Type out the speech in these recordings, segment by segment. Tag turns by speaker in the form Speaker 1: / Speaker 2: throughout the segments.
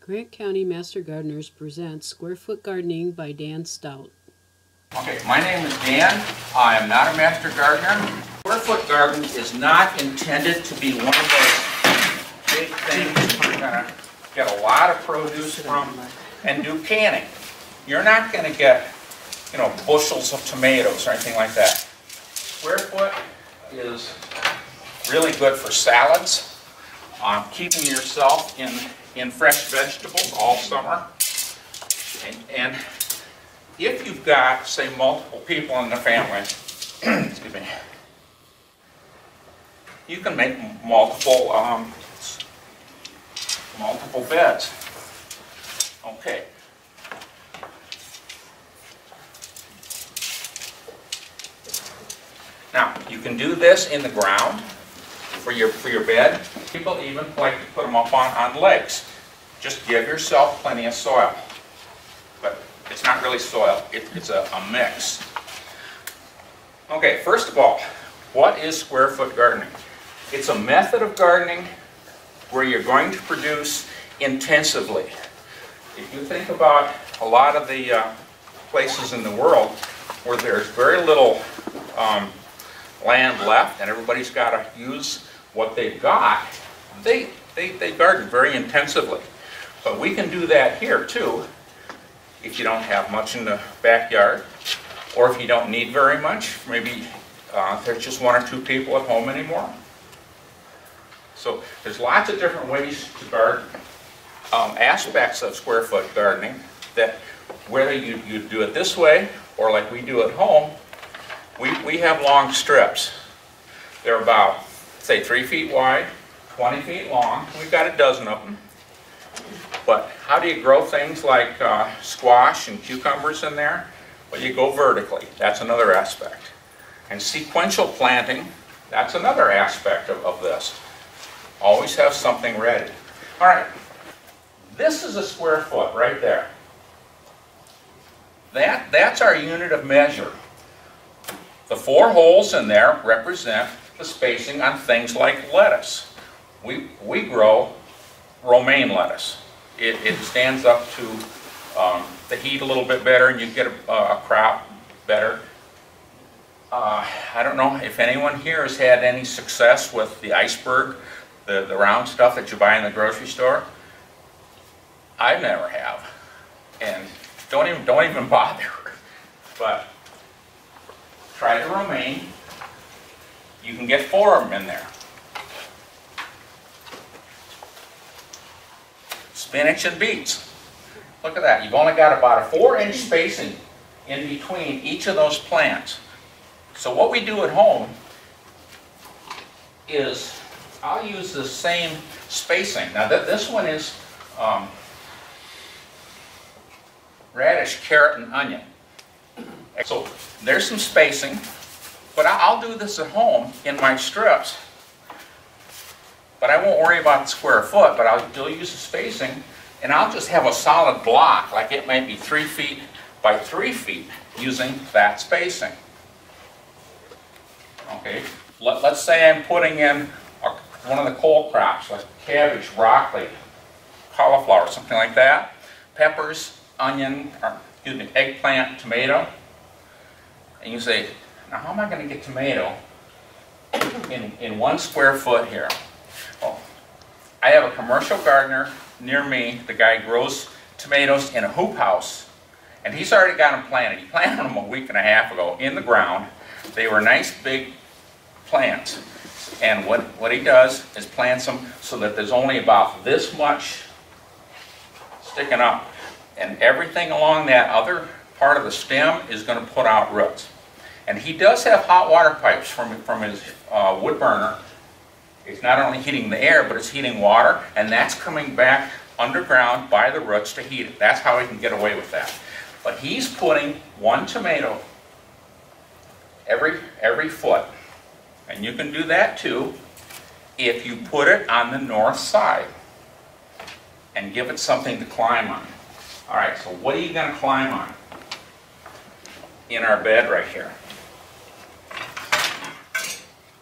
Speaker 1: Grant County Master Gardeners presents Square Foot Gardening by Dan Stout.
Speaker 2: Okay, my name is Dan. I am not a master gardener. Square foot garden is not intended to be one of those big things you're going to get a lot of produce from and do canning. You're not going to get, bushels of tomatoes or anything like that. Square foot is really good for salads, keeping yourself in fresh vegetables all summer. And if you've got, say, multiple people in the family, excuse me, you can make multiple beds. Okay. Now, you can do this in the ground for your bed. People even like to put them up on legs. Just give yourself plenty of soil. But it's not really soil, it's a mix. Okay, first of all, what is square foot gardening? It's a method of gardening where you're going to produce intensively. If you think about a lot of the places in the world where there's very little land left and everybody's got to use what they've got, they garden very intensively. But we can do that here too if you don't have much in the backyard, or if you don't need very much. Maybe there's just one or two people at home anymore. So there's lots of different ways to garden. Aspects of square foot gardening that whether you do it this way or like we do at home, we have long strips. They're about, say, 3 feet wide, 20 feet long. We've got a dozen of them. But how do you grow things like squash and cucumbers in there? Well, you go vertically. That's another aspect. And sequential planting, that's another aspect of this. Always have something ready. All right, this is a square foot right there. That's our unit of measure. The 4 holes in there represent the spacing on things like lettuce. We grow romaine lettuce. It stands up to the heat a little bit better, and you get a crop better. I don't know if anyone here has had any success with the iceberg, the round stuff that you buy in the grocery store. I never have, and don't even bother. But try the romaine. You can get 4 of them in there. Spinach and beets. Look at that. You've only got about a 4-inch spacing in between each of those plants. So what we do at home is I'll use the same spacing. Now this one is radish, carrot, and onion. So there's some spacing, but I'll do this at home in my strips. But I won't worry about the square foot, but I'll still use the spacing, and I'll just have a solid block, like it might be 3 feet by 3 feet, using that spacing. Okay, let's say I'm putting in one of the cole crops, like cabbage, broccoli, cauliflower, something like that, peppers, onion, or excuse me, eggplant, tomato, and you say, now how am I going to get tomato in 1 square foot here? Well, I have a commercial gardener near me. The guy grows tomatoes in a hoop house, and he's already got them planted. He planted them a week and a half ago in the ground. They were nice big plants, and what he does is plants them so that there's only about this much sticking up, and everything along that other part of the stem is going to put out roots. And he does have hot water pipes from his wood burner. It's not only heating the air, but it's heating water, and that's coming back underground by the roots to heat it. That's how he can get away with that. But he's putting 1 tomato every foot. And you can do that too if you put it on the north side and give it something to climb on. All right, so what are you going to climb on in our bed right here?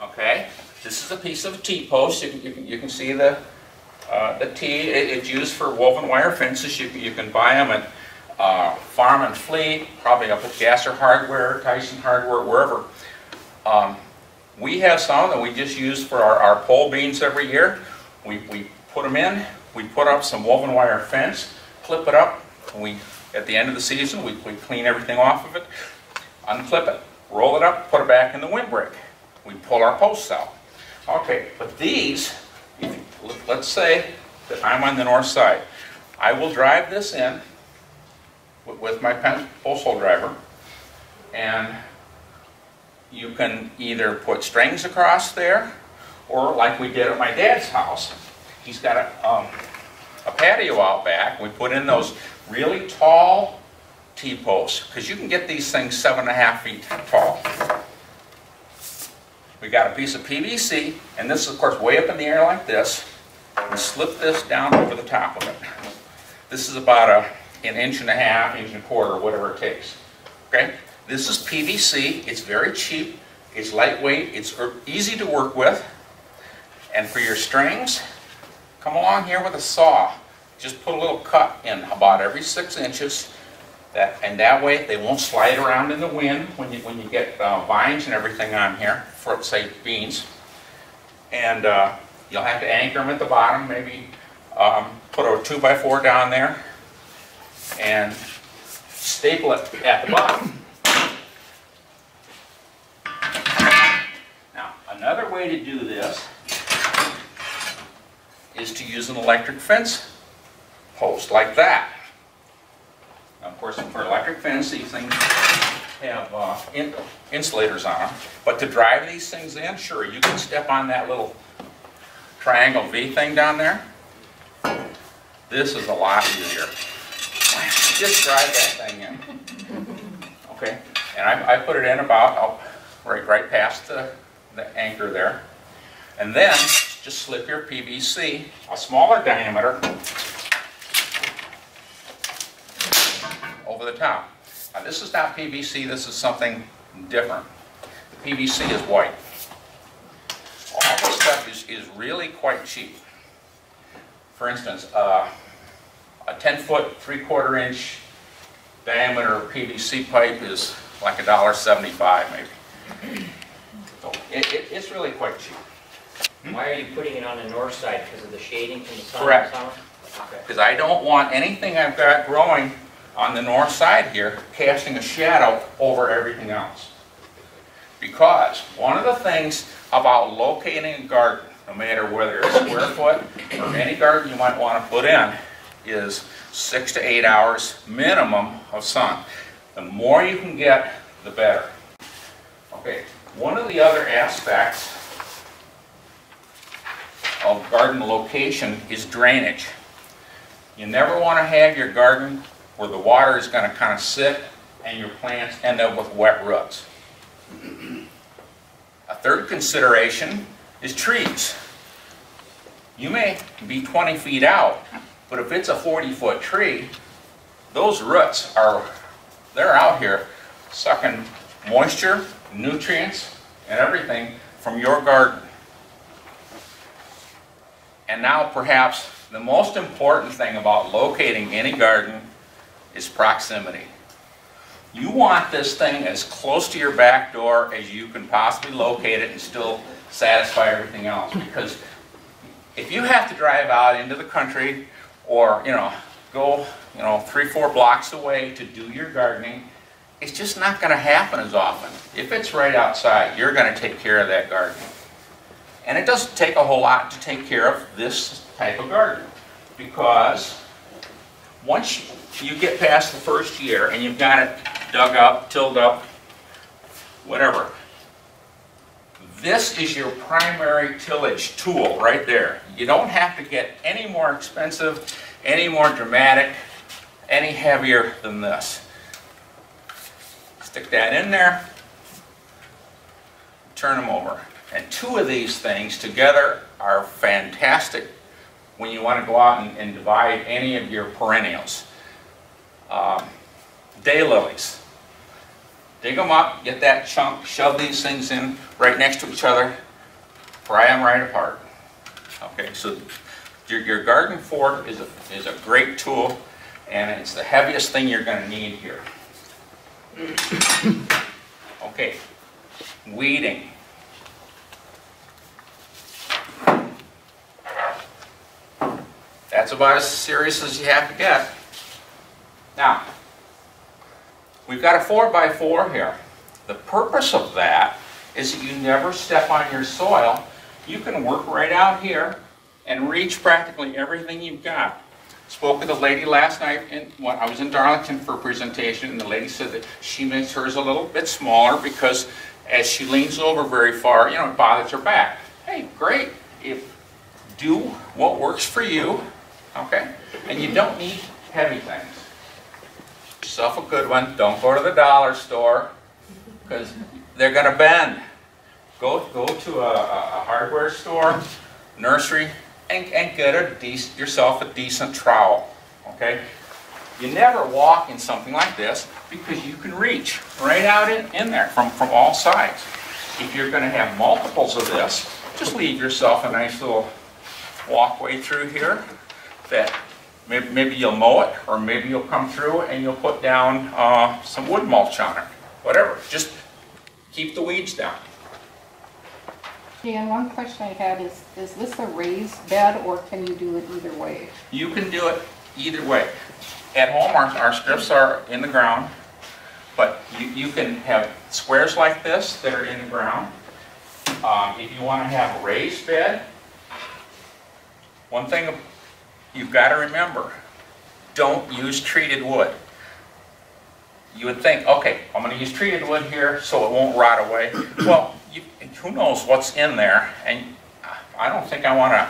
Speaker 2: Okay, this is a piece of T-post. You can see the The T, it's used for woven wire fences. You can buy them at Farm and Fleet, probably up at Gasser Hardware, Tyson Hardware, wherever. We have some that we just use for our pole beans every year. We put them in, we put up some woven wire fence, clip it up, and at the end of the season, we clean everything off of it, unclip it, roll it up, put it back in the windbreak. We pull our posts out. Okay, but these, let's say that I'm on the north side. I will drive this in with my post hole driver, and you can either put strings across there, or like we did at my dad's house, he's got a patio out back. We put in those really tall T-posts, because you can get these things 7.5 feet tall. We got a piece of PVC, and this is of course way up in the air like this. We slip this down over the top of it. This is about an inch and a half, inch and a quarter, whatever it takes. Okay? This is PVC. It's very cheap. It's lightweight. It's easy to work with. And for your strings, come along here with a saw. Just put a little cut in about every 6 inches. And that way they won't slide around in the wind when you get vines and everything on here for, say, beans. And you'll have to anchor them at the bottom, maybe put a 2x4 down there and staple it at the bottom. Now, another way to do this is to use an electric fence post like that. Now, of course, for electric fence, these things have insulators on them. But to drive these things in, sure, you can step on that little triangle V thing down there. This is a lot easier. Just drive that thing in. Okay, and I put it in about right past the anchor there. And then just slip your PVC, a smaller diameter, over the top. Now this is not PVC, this is something different. The PVC is white. All this stuff is really quite cheap. For instance, a 10-foot, 3/4 inch diameter PVC pipe is like $1.75 maybe. So it's really quite cheap.
Speaker 3: Why are you putting it on the north side? Because of the shading from the sun?
Speaker 2: Correct.
Speaker 3: Okay.
Speaker 2: Because I don't want anything I've got growing on the north side here casting a shadow over everything else. Because one of the things about locating a garden, no matter whether it's square foot or any garden you might want to put in, is 6 to 8 hours minimum of sun. The more you can get, the better. Okay, one of the other aspects of garden location is drainage. You never want to have your garden where the water is going to kind of sit and your plants end up with wet roots. A third consideration is trees. You may be 20 feet out, but if it's a 40-foot tree, those roots they're out here sucking moisture, nutrients, and everything from your garden. And now perhaps the most important thing about locating any garden is proximity. You want this thing as close to your back door as you can possibly locate it and still satisfy everything else. Because if you have to drive out into the country or go 3-4 blocks away to do your gardening, it's just not going to happen as often. If it's right outside, you're going to take care of that garden. And it doesn't take a whole lot to take care of this type of garden, because once you get past the first year and you've got it dug up, tilled up, whatever, this is your primary tillage tool right there. You don't have to get any more expensive, any more dramatic, any heavier than this. Stick that in there, turn them over. And 2 of these things together are fantastic when you want to go out and divide any of your perennials. Daylilies. Dig them up, get that chunk, shove these things in right next to each other, pry them right apart. Okay, so Your garden fork is a great tool, and it's the heaviest thing you're going to need here. Okay, weeding. That's about as serious as you have to get. Now, we've got a 4x4 here. The purpose of that is that you never step on your soil. You can work right out here and reach practically everything you've got. Spoke with a lady last night, and when I was in Darlington for a presentation, and the lady said that she makes hers a little bit smaller because as she leans over very far, it bothers her back. Hey, great. Do what works for you, okay? And you don't need heavy things. Get yourself a good one. Don't go to the dollar store because they're going to bend. Go to a hardware store, nursery, and get yourself a decent trowel, okay? You never walk in something like this because you can reach right out in there from all sides. If you're going to have multiples of this, just leave yourself a nice little walkway through here that maybe you'll mow it, or maybe you'll come through and you'll put down some wood mulch on it. Whatever, just keep the weeds down.
Speaker 4: Dan, one question I had is this a raised bed, or can you do it either way?
Speaker 2: You can do it either way. At home, our strips are in the ground, but you can have squares like this that are in the ground. If you want to have a raised bed, one thing you've got to remember, don't use treated wood. You would think, okay, I'm going to use treated wood here so it won't rot away. Well, who knows what's in there, and I don't think I want to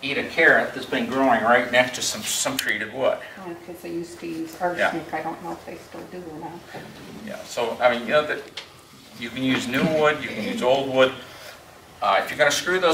Speaker 2: eat a carrot that's been growing right next to some treated wood.
Speaker 4: Because they used to use arsenic. Yeah. I don't know if they still do or not.
Speaker 2: Yeah, so I mean, you can use new wood, you can use old wood. If you're going to screw those